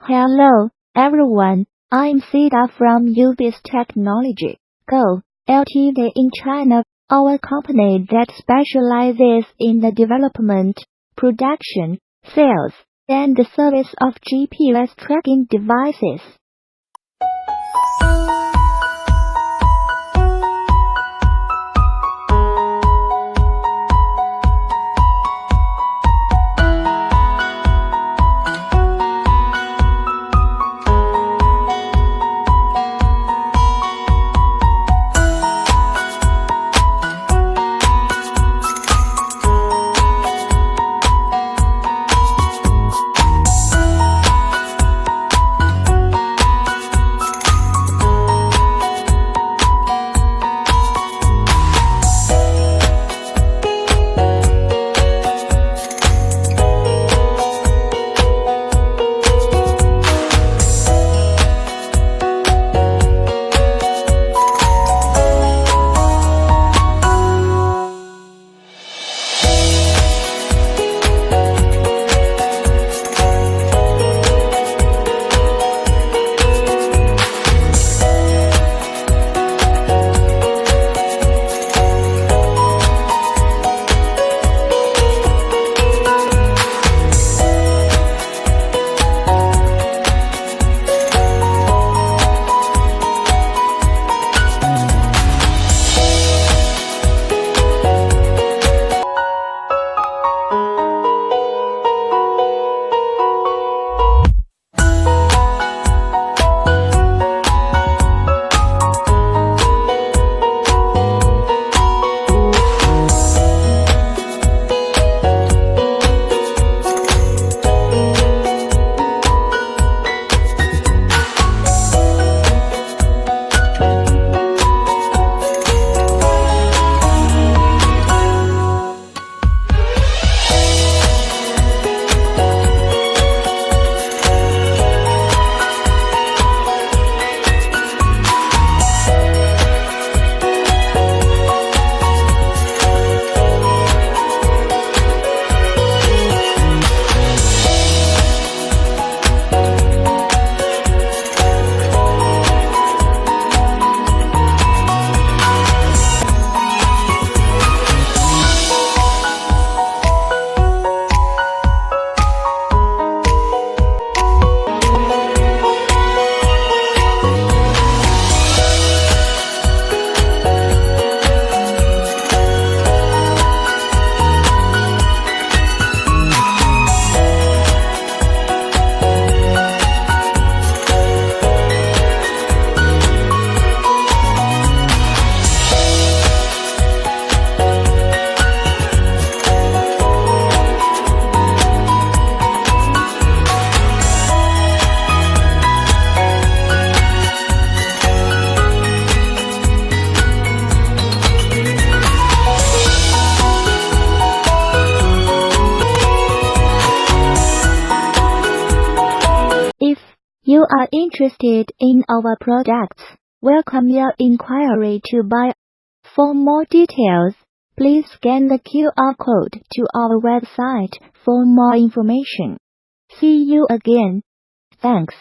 Hello, everyone. I'm Sita from Yuebiz Technology Co Ltd in China, our company that specializes in the development, production, sales, and the service of GPS tracking devices. If you are interested in our products, welcome your inquiry to buy. For more details, please scan the QR code to our website for more information. See you again. Thanks.